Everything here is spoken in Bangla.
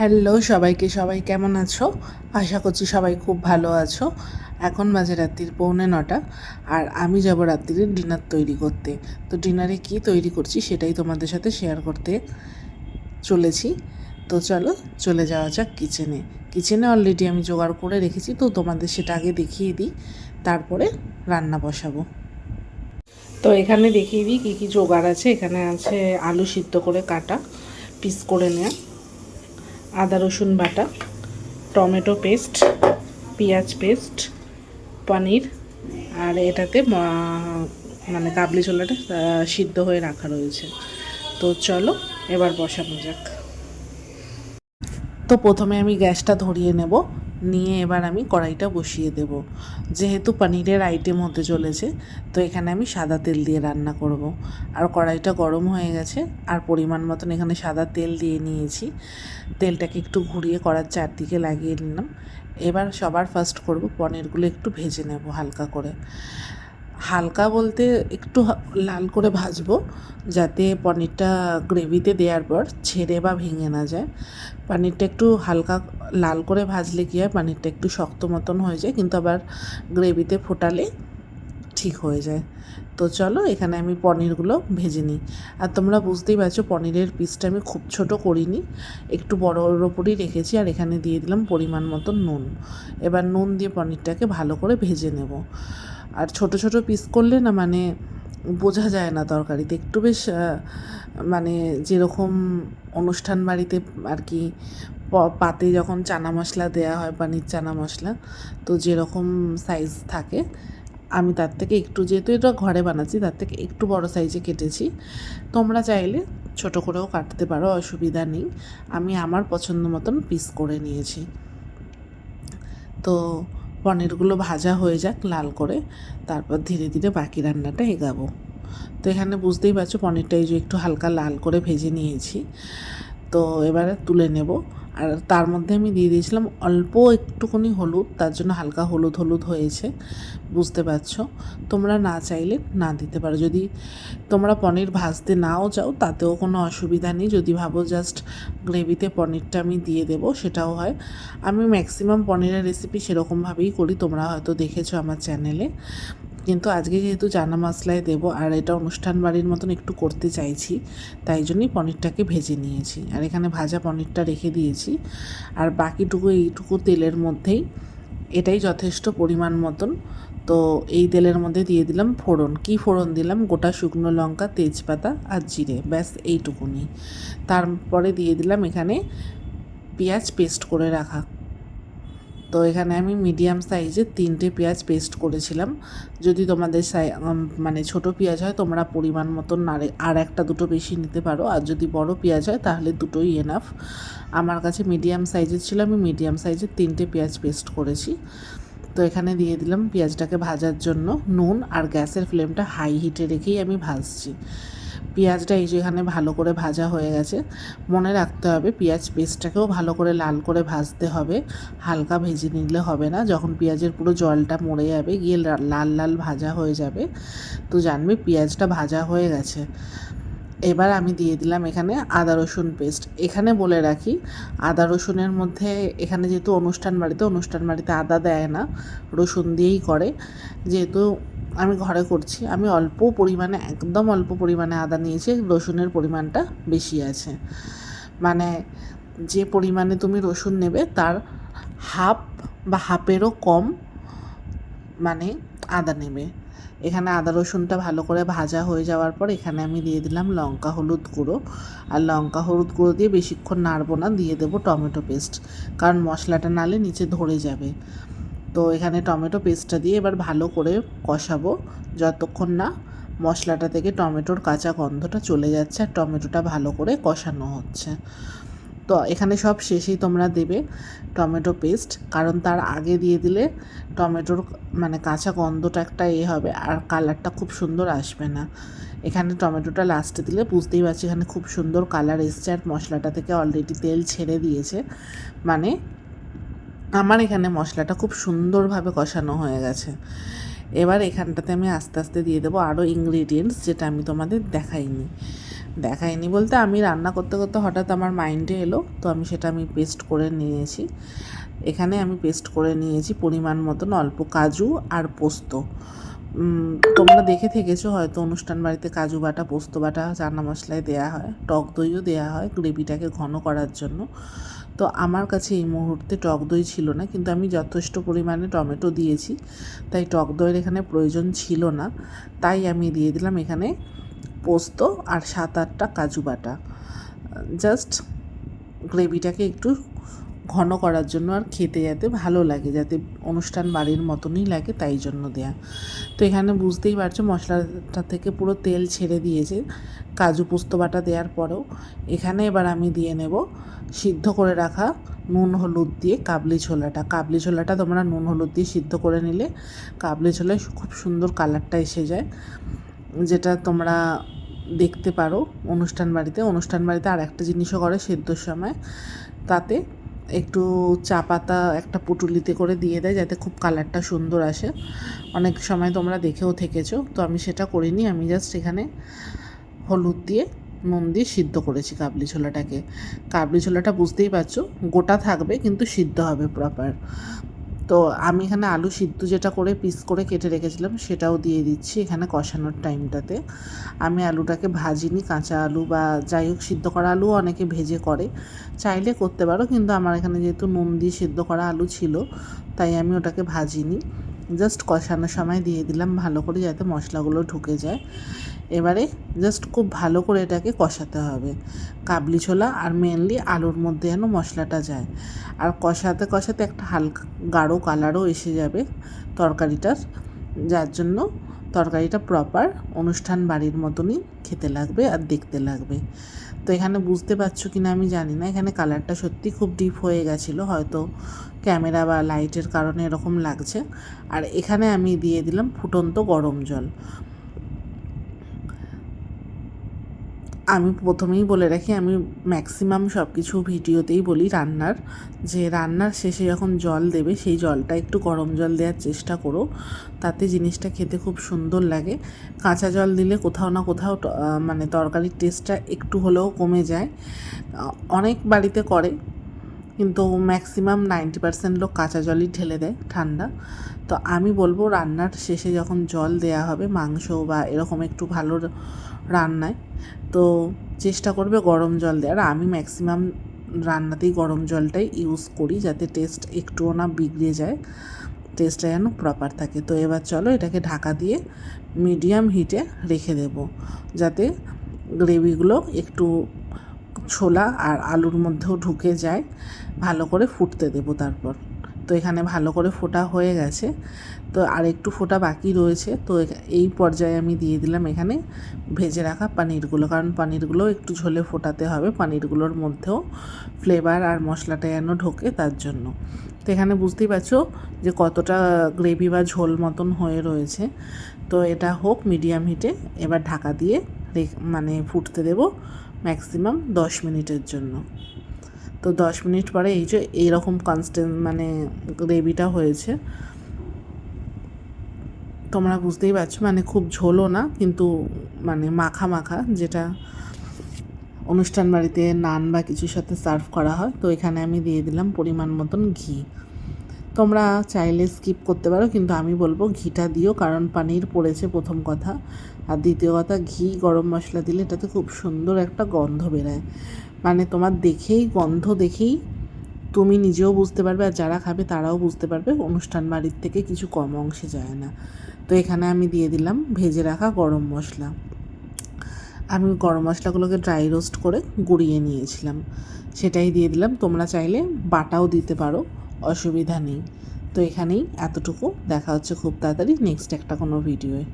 হ্যালো সবাইকে, সবাই কেমন আছো? আশা করছি সবাই খুব ভালো আছো। এখন বাজে রাত্রির 8:45 আর আমি যাব রাত্রির ডিনার তৈরি করতে। তো ডিনারে কি তৈরি করছি সেটাই তোমাদের সাথে শেয়ার করতে চলেছি। তো চলো চলে যাওয়া যাক কিচেনে। কিচেনে অলরেডি আমি জোগাড় করে রেখেছি, তো তোমাদের সেটা আগে দেখিয়ে দিই, তারপরে রান্না বসাবো। তো এখানে দেখিয়ে দিই কী কী জোগাড় আছে। এখানে আছে আলু সিদ্ধ করে কাটা, পিস করে নেওয়া, আদা রসুন বাটা, টমেটো পেস্ট, পেঁয়াজ পেস্ট, পনির, আর এটাতে মানে কাবলি ছোলাটা সিদ্ধ হয়ে রাখা রয়েছে। তো চলো এবার বসানো যাক। তো প্রথমে আমি গ্যাসটা ধরিয়ে নেব, নিয়ে এবার আমি কড়াইটা বসিয়ে দেব। যেহেতু পনিরের আইটেম হতে চলেছে, তো এখানে আমি সাদা তেল দিয়ে রান্না করব। আর কড়াইটা গরম হয়ে গেছে, আর পরিমাণ মতন এখানে সাদা তেল দিয়ে নিয়েছি। তেলটাকে একটু ঘুরিয়ে কড়ার চারদিকে লাগিয়ে নিলাম। এবার সবার ফার্স্ট করব পনিরগুলো একটু ভেজে নেব হালকা করে। হালকা বলতে একটু লাল করে ভাজবো, যাতে পনিরটা গ্রেভিতে দেওয়ার পর ছেড়ে বা ভেঙে না যায়। পনিরটা একটু হালকা লাল করে ভাজলে কী হয়, পনিরটা একটু শক্ত মতন হয়ে যায়, কিন্তু আবার গ্রেভিতে ফোটালে ঠিক হয়ে যায়। তো চলো এখানে আমি পনিরগুলো ভেজে নিই। আর তোমরা বুঝতেই পারছো পনিরের পিসটা আমি খুব ছোট করিনি, একটু বড়োর ওপরই রেখেছি। আর এখানে দিয়ে দিলাম পরিমাণ মতন নুন। এবার নুন দিয়ে পনিরটাকে ভালো করে ভেজে নেব। আর ছোট ছোট পিস করলে না মানে বোঝা যায় না তরকারিতে, একটু বেশ মানে যেরকম অনুষ্ঠান বাড়িতে আর কি পাতে যখন চানা মশলা দেয়া হয়, পনির চানা মশলা, তো যেরকম সাইজ থাকে, আমি তার থেকে একটু, যেহেতু এটা ঘরে বানাচ্ছি, তার থেকে একটু বড় সাইজে কেটেছি। তোমরা চাইলে ছোট করেও কাটতে পারো, অসুবিধা নেই। আমি আমার পছন্দ মতন পিস করে নিয়েছি। তো পনিরগুলো ভাজা হয়ে যাক লাল করে, তারপর ধীরে ধীরে বাকি রান্নাটা এগাবো। তো এখানে বুঝতেই পারছো পনিরটা এই যে একটু হালকা লাল করে ভেজে নিয়েছি। তো এবারে তুলে নেব। আর তার মধ্যে আমি দিয়ে দিয়েছিলাম অল্প একটুখানি হলুদ, তার জন্য হালকা হলুদ হলুদ হয়েছে, বুঝতে পারছো। তোমরা না চাইলে না দিতে পারো। যদি তোমরা পনির ভাজতে নাও চাও তাতেও কোনো অসুবিধা নেই। যদি ভাবো জাস্ট গ্রেভিতে পনিরটা আমি দিয়ে দেবো, সেটাও হয়। আমি ম্যাক্সিমাম পনিরের রেসিপি সেরকমভাবেই করি, তোমরা হয়তো দেখেছো আমার চ্যানেলে। কিন্তু আজকে যেহেতু চানা মশলায় দেবো, আর এটা অনুষ্ঠান বাড়ির মতন একটু করতে চাইছি, তাই জন্যই পনিরটাকে ভেজে নিয়েছি। আর এখানে ভাজা পনিরটা রেখে দিয়েছি। আর বাকিটুকু এইটুকু তেলের মধ্যেই, এটাই যথেষ্ট পরিমাণ মতন। তো এই তেলের মধ্যে দিয়ে দিলাম ফোড়ন। কি ফোড়ন দিলাম? গোটা শুকনো লঙ্কা, তেজপাতা আর জিরে, ব্যাস এইটুকুনি। তারপরে দিয়ে দিলাম এখানে পেঁয়াজ পেস্ট করে রাখা। তো এখানে আমি মিডিয়াম সাইজের 3টে পেঁয়াজ পেস্ট করেছিলাম। যদি তোমাদের মানে ছোট পেঁয়াজ হয়, তোমরা পরিমাণ মতন আর একটা দুটো বেশি নিতে পারো। আর যদি বড় পেঁয়াজ হয় তাহলে দুটোই এনাফ। আমার কাছে মিডিয়াম সাইজের ছিল, আমি মিডিয়াম সাইজের 3টে পেঁয়াজ পেস্ট করেছি। তো এখানে দিয়ে দিলাম পেঁয়াজটাকে ভাজার জন্য নুন, আর গ্যাসের ফ্লেমটা হাই হিটে রেখেই আমি ভাজছি। পেঁয়াজটা এই যে এখানে ভালো করে ভাজা হয়ে গেছে। মনে রাখতে হবে পেঁয়াজ পেস্টটাকেও ভালো করে লাল করে ভাজতে হবে, হালকা ভেজে নিলে হবে না। যখন পেঁয়াজের পুরো জলটা মরে যাবে, গিয়ে লাল লাল ভাজা হয়ে যাবে, তো জানবে পেঁয়াজটা ভাজা হয়ে গেছে। এবার আমি দিয়ে দিলাম এখানে আদা রসুন পেস্ট। এখানে বলে রাখি, আদা রসুনের মধ্যে, এখানে যেহেতু অনুষ্ঠান বাড়িতে আদা দেয় না, রসুন দিয়েই করে। যেহেতু আমি ঘরে করছি, আমি অল্প পরিমাণে, একদম অল্প পরিমাণে আদা নিয়েছি, রসুনের পরিমাণটা বেশি আছে। মানে যে পরিমাণে তুমি রসুন নেবে তার হাফ বা হাফেরও কম মানে আদা নেবে। এখানে আদা রসুনটা ভালো করে ভাজা হয়ে যাওয়ার পর এখানে আমি দিয়ে দিলাম লঙ্কা হলুদ গুঁড়ো। আর লঙ্কা হলুদ গুঁড়ো দিয়ে বেশিক্ষণ নাড়বো না, দিয়ে দেবো টমেটো পেস্ট, কারণ মশলাটা নালে নিচে ধরে যাবে। তো এখানে টমেটো পেস্টটা দিয়ে এবার ভালো করে কষাবো, যতক্ষণ না মশলাটা থেকে টমেটোর কাঁচা গন্ধটা চলে যাচ্ছে আর টমেটোটা ভালো করে কষানো হচ্ছে। তো এখানে সব শেষেই তোমরা দেবে টমেটো পেস্ট, কারণ তার আগে দিয়ে দিলে টমেটোর মানে কাঁচা গন্ধটা একটা হবে, আর কালারটা খুব সুন্দর আসবে না। এখানে টমেটোটা লাস্টে দিলে বুঝতেই পারছি এখানে খুব সুন্দর কালার এসছে, আর মশলাটা থেকে অলরেডি তেল ছেড়ে দিয়েছে। মানে আমার এখানে মশলাটা খুব সুন্দরভাবে কষানো হয়ে গেছে। এবার এখানটাতে আমি আস্তে আস্তে দিয়ে দেবো আরও ইনগ্রিডিয়েন্টস, যেটা আমি তোমাদের দেখাইনি। দেখাইনি বলতে আমি রান্না করতে করতে হঠাৎ আমার মাইন্ডে এলো, তো আমি পেস্ট করে নিয়েছি। এখানে আমি পেস্ট করে নিয়েছি পরিমাণ মতন অল্প কাজু আর পোস্ত। তোমরা দেখে থেকেছো হয়তো অনুষ্ঠান বাড়িতে কাজু বাটা, পোস্ত বাটা চানা মশলায় দেওয়া হয়, টক দইও দেওয়া হয় গ্রেভিটাকে ঘন করার জন্য। তো আমার কাছে এই মুহূর্তে টক দই ছিল না, কিন্তু আমি যথেষ্ট পরিমাণে টমেটো দিয়েছি, তাই টক দইয়ের এখানে প্রয়োজন ছিল না। তাই আমি দিয়ে দিলাম এখানে পোস্ত আর 7-8টা কাজু বাটা, জাস্ট গ্রেভিটাকে একটু ঘন করার জন্য আর খেতে যাতে ভালো লাগে, যাতে অনুষ্ঠান বাড়ির মতনই লাগে, তাই জন্য দেয়া। তো এখানে বুঝতেই পারছো মশলাটা থেকে পুরো তেল ছেড়ে দিয়েছে কাজু পোস্ত বাটা দেওয়ার পরেও। এখানে এবার আমি দিয়ে নেব সিদ্ধ করে রাখা নুন হলুদ দিয়ে কাবলি ছোলাটা তোমরা নুন হলুদ দিয়ে সিদ্ধ করে নিলে কাবলি ছোলায় খুব সুন্দর কালারটা এসে যায়, যেটা তোমরা দেখতে পারো অনুষ্ঠান বাড়িতে। আর একটা জিনিসও করে সেদ্ধর সময়, তাতে একটু চা পাতা একটা পুটুলিতে করে দিয়ে দেয়, যাতে খুব কালারটা সুন্দর আসে। অনেক সময় তোমরা দেখেও থেকেছো, তো আমি সেটা করিনি। আমি জাস্ট এখানে হলুদ দিয়ে নুন দিয়ে সিদ্ধ করেছি কাবলি ছোলাটা বুঝতেই পারছো গোটা থাকবে, কিন্তু সিদ্ধ হবে প্রপার। তো আমি এখানে আলু সিদ্ধ যেটা করে পিস করে কেটে রেখেছিলাম সেটাও দিয়ে দিচ্ছি এখানে কষানোর টাইমটাতে। আমি আলুটাকে ভাজিনি, কাঁচা আলু বা যাই হোক সিদ্ধ করা আলুও অনেকে ভেজে করে, চাইলে করতে পারো, কিন্তু আমার এখানে যেহেতু নুন দিয়ে সিদ্ধ করা আলু ছিল তাই আমি ওটাকে ভাজিনি, জাস্ট কষানোর সময় দিয়ে দিলাম ভালো করে, যাতে মশলাগুলো ঢুকে যায়। এবারে জাস্ট খুব ভালো করে এটাকে কষাতে হবে, কাবলি ছোলা আর মেনলি আলুর মধ্যে যেন মশলাটা যায়। আর কষাতে কষাতে একটা হালকা গাঢ় কালারও এসে যাবে তরকারিটার, যার জন্য তরকারিটা প্রপার অনুষ্ঠান বাড়ির মতনই খেতে লাগবে আর দেখতে লাগবে। তো এখানে বুঝতে পারছো কি না আমি জানি না, এখানে কালারটা সত্যি খুব ডিপ হয়ে গেছিলো, হয়তো ক্যামেরা বা লাইটের কারণে এরকম লাগছে। আর এখানে আমি দিয়ে দিলাম ফুটন্ত গরম জল। আমি প্রথমেই বলে রাখি, আমি ম্যাক্সিমাম সব কিছু ভিডিওতেই বলি রান্নার শেষে যখন জল দেবে সেই জলটা একটু গরম জল দেওয়ার চেষ্টা করো, তাতে জিনিসটা খেতে খুব সুন্দর লাগে। কাঁচা জল দিলে কোথাও না কোথাও মানে তরকারির টেস্টটা একটু হলেও কমে যায়। অনেক বাড়িতে করে, কিন্তু ম্যাক্সিমাম 90% লোক কাঁচা জলই ঢেলে দেয় ঠান্ডা। তো আমি বলবো রান্নার শেষে যখন জল দেয়া হবে মাংস বা এরকম একটু ভালো রান্নায়, তো চেষ্টা করবে গরম জল দেওয়ার। আমি ম্যাক্সিমাম রান্নাতেই গরম জলটাই ইউজ করি, যাতে টেস্ট একটুও না বিগড়ে যায়, টেস্টটা যেন প্রপার থাকে। তো এবার চলো এটাকে ঢাকা দিয়ে মিডিয়াম হিটে রেখে দেব, যাতে গ্রেভিগুলো একটু ছোলা আর আলুর মধ্যেও ঢুকে যায়, ভালো করে ফুটতে দেব তারপর। তো এখানে ভালো করে ফোটা হয়ে গেছে, তো আর একটু ফোটা বাকি রয়েছে। তো এই পর্যায়ে আমি দিয়ে দিলাম এখানে ভেজে রাখা পানিরগুলো, কারণ পানিরগুলো একটু ঝোলে ফোটাতে হবে, পানিরগুলোর মধ্যেও ফ্লেভার আর মশলাটা যেন ঢোকে তার জন্য। তো এখানে বুঝতেই পারছো যে কতটা গ্রেভি বা ঝোল মতন হয়ে রয়েছে। তো এটা হোক মিডিয়াম হিটে, এবার ঢাকা দিয়ে মানে ফুটতে দেব ম্যাক্সিমাম 10 মিনিটের জন্য। তো 10 মিনিট পরে এই যে এইরকম মানে গ্রেভিটা হয়েছে, তোমরা বুঝতেই পারছো, মানে খুব ঝোলও না, কিন্তু মানে মাখা মাখা, যেটা অনুষ্ঠান বাড়িতে নান বা কিছুর সাথে সার্ভ করা হয়। তো এখানে আমি দিয়ে দিলাম পরিমাণ মতন ঘি। তোমরা চাইলে স্কিপ করতে পারো, কিন্তু আমি বলবো ঘিটা দিও, কারণ পানির পড়েছে প্রথম কথা, আর দ্বিতীয় কথা ঘি গরম মশলা দিলে এটাতে খুব সুন্দর একটা গন্ধ বেরোয়, মানে তোমার গন্ধ দেখেই তুমি নিজেও বুঝতে পারবে আর যারা খাবে তারাও বুঝতে পারবে অনুষ্ঠান বাড়ির থেকে কিছু কম অংশে যায় না। তো এখানে আমি দিয়ে দিলাম ভেজে রাখা গরম মশলা। আমি গরম মশলাগুলোকে ড্রাই রোস্ট করে গুঁড়িয়ে নিয়েছিলাম, সেটাই দিয়ে দিলাম। তোমরা চাইলে বাটাও দিতে পারো, অসুবিধা নেই। তো এখানেই এতটুকু, দেখা হচ্ছে খুব তাড়াতাড়ি নেক্সট একটা কোনো ভিডিওয়ে।